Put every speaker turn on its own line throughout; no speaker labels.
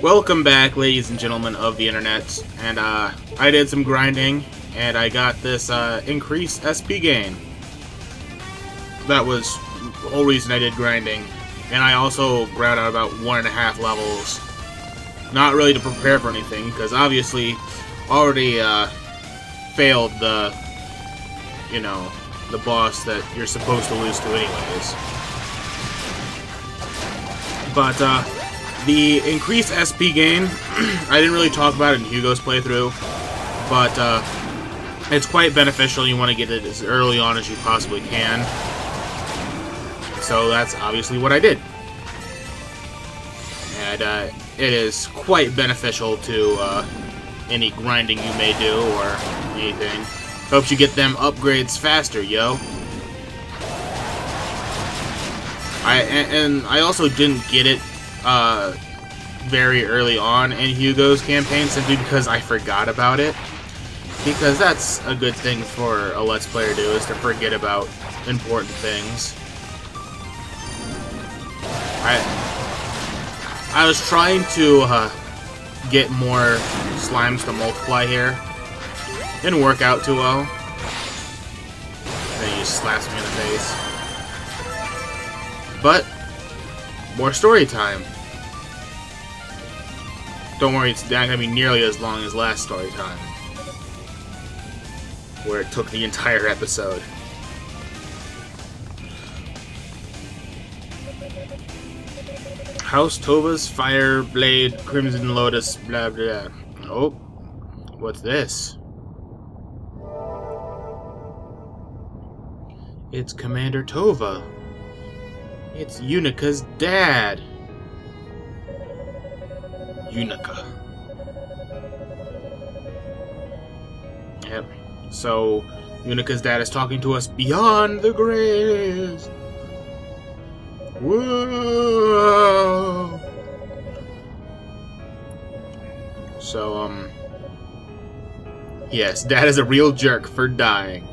Welcome back, ladies and gentlemen of the internet, and I did some grinding, and I got this increased SP gain. That was the whole reason I did grinding, and I also ground out about 1.5 levels. Not really to prepare for anything, because obviously already failed the, the boss that you're supposed to lose to anyways. But, the increased SP gain, I didn't really talk about it in Hugo's playthrough, but it's quite beneficial. You want to get it as early on as you possibly can. So that's obviously what I did. And it is quite beneficial to any grinding you may do or anything. Helps you get them upgrades faster, yo. I also didn't get it very early on in Hugo's campaign simply because I forgot about it. Because that's a good thing for a Let's Player to do, is to forget about important things. I was trying to get more slimes to multiply here. Didn't work out too well. Then he just slaps me in the face. But more story time. Don't worry, it's not going to be nearly as long as last story time, where it took the entire episode. House Tova's Fire Blade, Crimson Lotus, blah blah. Oh, what's this? It's Commander Tova. It's Yunica's dad. Yunica. Yep. So, Yunica's dad is talking to us beyond the graves. Whoa! So, yes, dad is a real jerk for dying.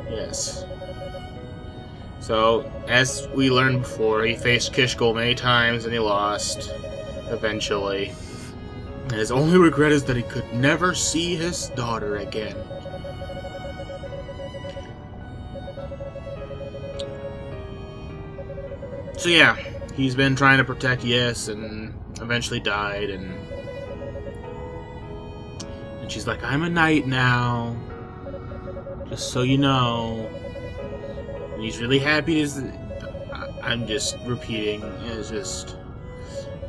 Yes. So, as we learned before, he faced Kishkul many times and he lost, eventually. And his only regret is that he could never see his daughter again. So yeah, he's been trying to protect Yes and eventually died, and she's like, I'm a knight now, just so you know. And he's really happy. I'm just repeating. It's just,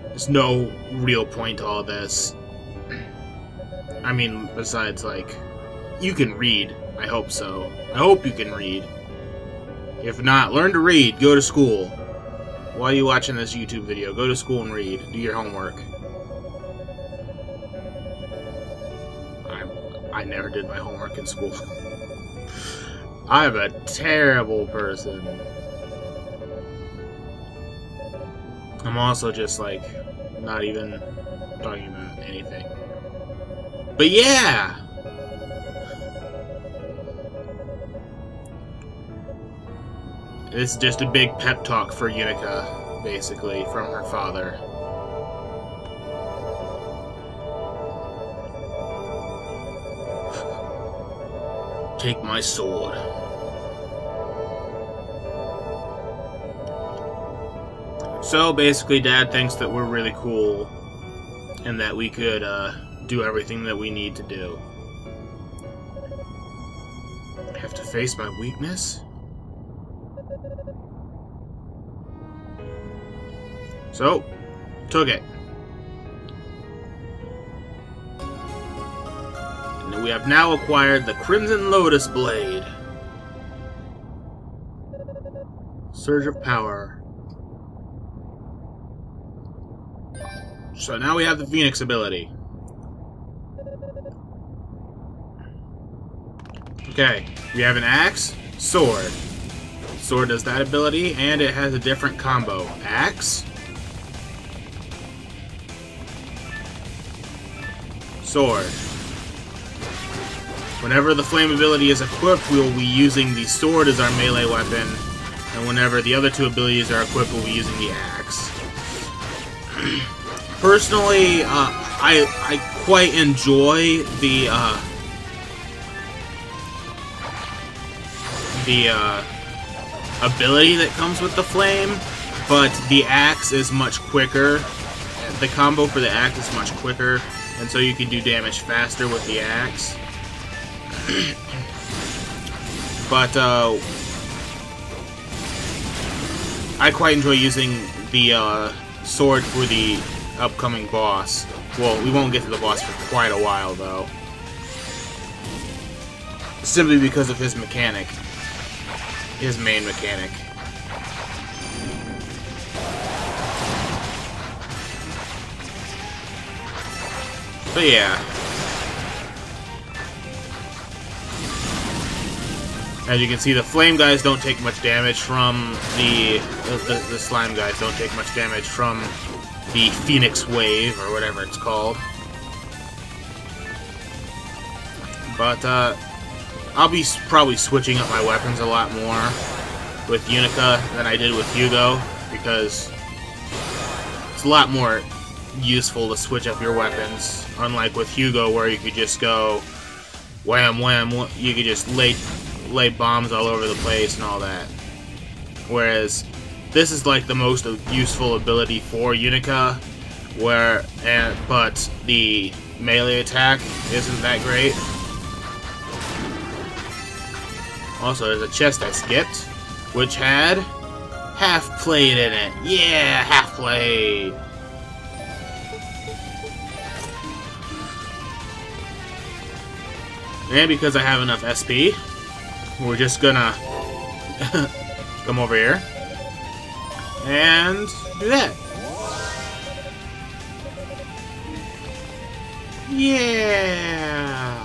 there's no real point to all this. I mean, besides, like, you can read. I hope so. I hope you can read. If not, learn to read. Go to school. Why are you watching this YouTube video? Go to school and read. Do your homework. I never did my homework in school. I'm a terrible person. I'm also just, like, not even talking about anything. But yeah! It's just a big pep talk for Yunica, basically, from her father. Take my sword. So basically, Dad thinks that we're really cool and that we could do everything that we need to do. I have to face my weakness? So, took it. And we have now acquired the Crimson Lotus Blade. Surge of Power. So now we have the Phoenix ability. Okay, we have an axe, sword. Sword does that ability, and it has a different combo. Axe, sword. Whenever the flame ability is equipped, we will be using the sword as our melee weapon, And whenever the other two abilities are equipped, we'll be using the axe. Personally, I quite enjoy the ability that comes with the flame, but the axe is much quicker. The combo for the axe is much quicker, and so you can do damage faster with the axe. But I quite enjoy using the sword for the upcoming boss. Well, we won't get to the boss for quite a while, though. Simply because of his mechanic. His main mechanic. But yeah. As you can see, the flame guys don't take much damage from the slime guys don't take much damage from the Phoenix Wave, or whatever it's called. But, I'll be probably switching up my weapons a lot more with Yunica than I did with Hugo, because it's a lot more useful to switch up your weapons, unlike with Hugo where you could just go wham wham, you could just lay bombs all over the place and all that. Whereas this is like the most useful ability for Yunica, but the melee attack isn't that great. Also, there's a chest I skipped, which had half plate in it. Yeah, half plate. And because I have enough SP, we're just gonna come over here and do that. Yeah.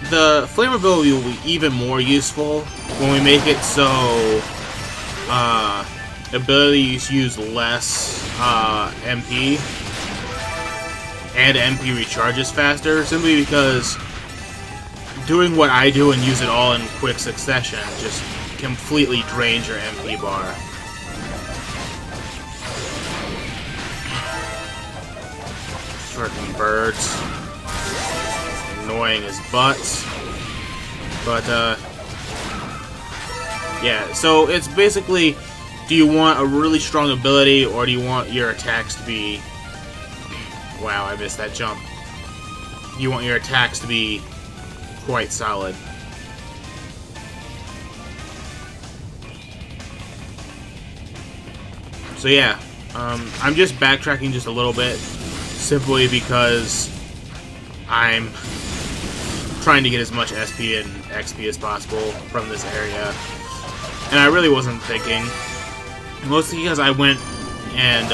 The flame ability will be even more useful when we make it so abilities use less MP, and MP recharges faster, simply because doing what I do and use it all in quick succession just completely drains your MP bar. Freaking birds. Annoying as butts. But, yeah, so it's basically, do you want a really strong ability, or do you want your attacks to be... Wow, I missed that jump. You want your attacks to be quite solid. So yeah, I'm just backtracking just a little bit, simply because I'm trying to get as much SP and XP as possible from this area. And I really wasn't thinking. Mostly because I went and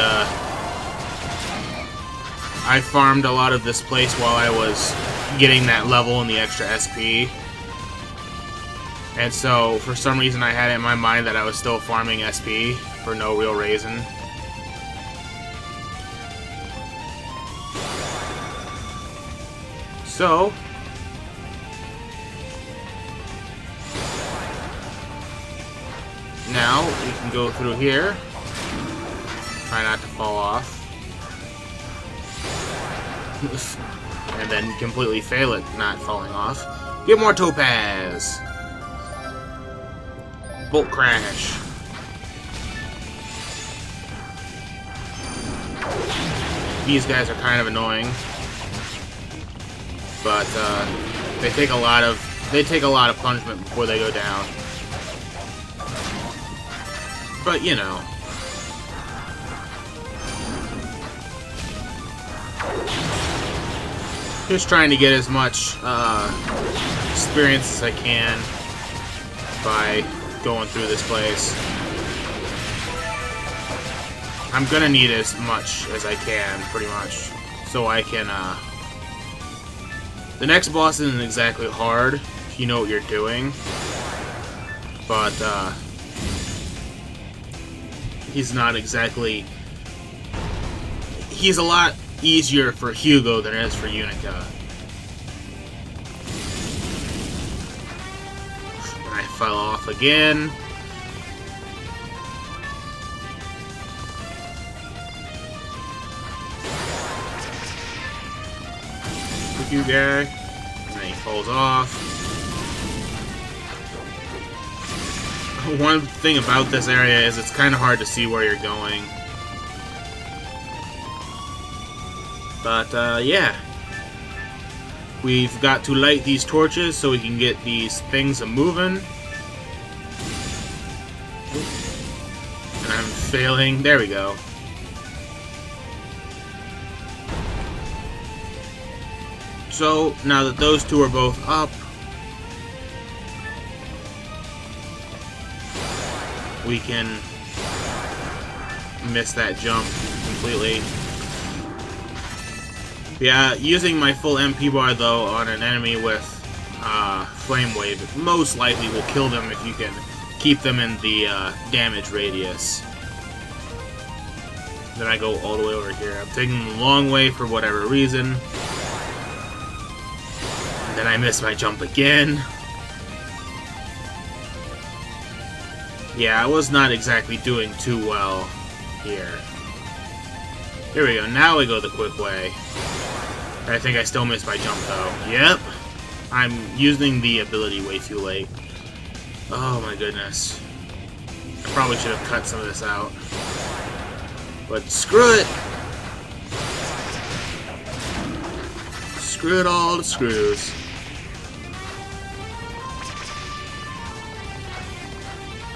I farmed a lot of this place while I was getting that level and the extra SP. And so, for some reason, I had it in my mind that I was still farming SP for no real reason. So, now we can go through here. Try not to fall off. And then completely fail at not falling off. Get more topaz! Bolt crash. These guys are kind of annoying. But they take a lot of punishment before they go down. But you know. Just trying to get as much experience as I can by going through this place. I'm gonna need as much as I can, pretty much, so I can, the next boss isn't exactly hard, if you know what you're doing, but, he's not exactly, he's a lot easier for Hugo than it is for Yunica. And I fell off again. You guy, and then he falls off. One thing about this area is it's kind of hard to see where you're going. But, yeah. We've got to light these torches so we can get these things a-moving. And I'm failing. There we go. So, now that those two are both up, we can miss that jump completely. Yeah, using my full MP bar though on an enemy with Flame Wave most likely will kill them if you can keep them in the damage radius. Then I go all the way over here. I'm taking the long way for whatever reason. Then I miss my jump again. Yeah, I was not exactly doing too well here. Here we go, now we go the quick way. I think I still missed my jump though. Yep. I'm using the ability way too late. Oh my goodness. I probably should have cut some of this out. But screw it! Screw it all to screws.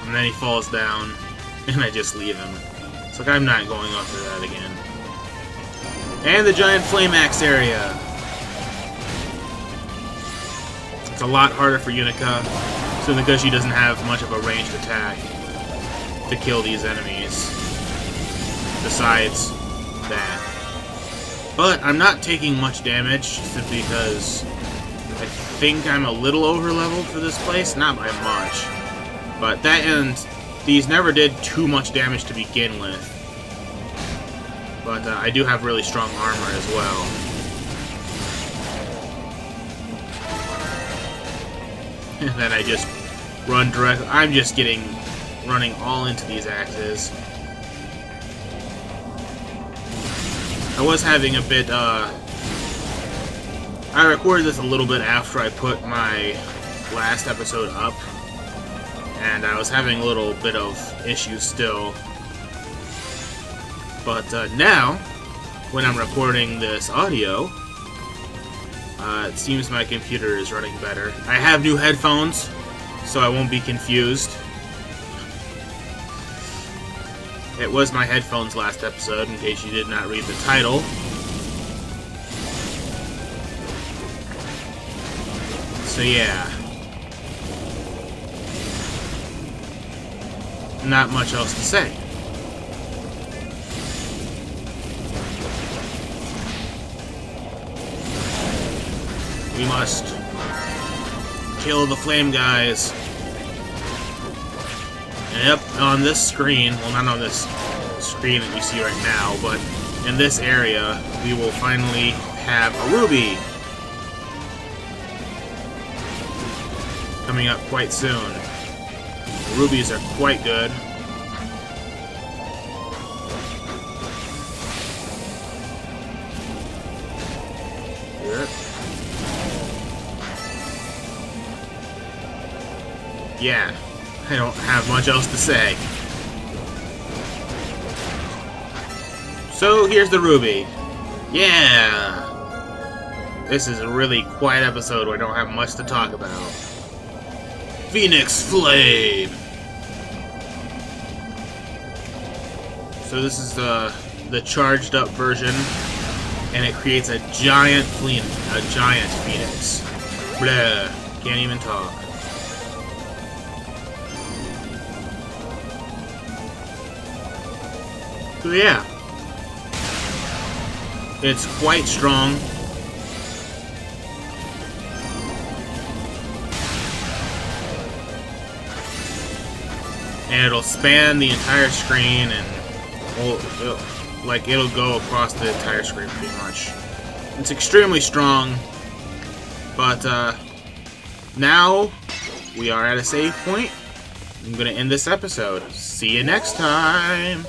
And then he falls down, and I just leave him. It's like I'm not going after that again. And the giant flame axe area. It's a lot harder for Yunica, simply because she doesn't have much of a ranged attack to kill these enemies. Besides that. But I'm not taking much damage, simply because I think I'm a little over-leveled for this place. Not by much. But that and these never did too much damage to begin with. But I do have really strong armor as well. And then I just run direct. I'm just running all into these axes. I was having a bit, I recorded this a little bit after I put my last episode up. And I was having a little bit of issues still. But now, when I'm recording this audio, it seems my computer is running better. I have new headphones, so I won't be confused. It was my headphones last episode, in case you did not read the title. So yeah. Not much else to say. We must kill the flame guys. And yep, on this screen, well not on this screen that you see right now, but in this area, we will finally have a ruby. Coming up quite soon. Rubies are quite good. Yep. Yeah, I don't have much else to say. So here's the ruby. Yeah! This is a really quiet episode where I don't have much to talk about. Phoenix Flame! So this is the charged up version, and it creates a giant phoenix. Blah, can't even talk. So yeah, it's quite strong. And it'll span the entire screen and like, it'll go across the entire screen pretty much. It's extremely strong, but now we are at a save point. I'm gonna end this episode. See you next time!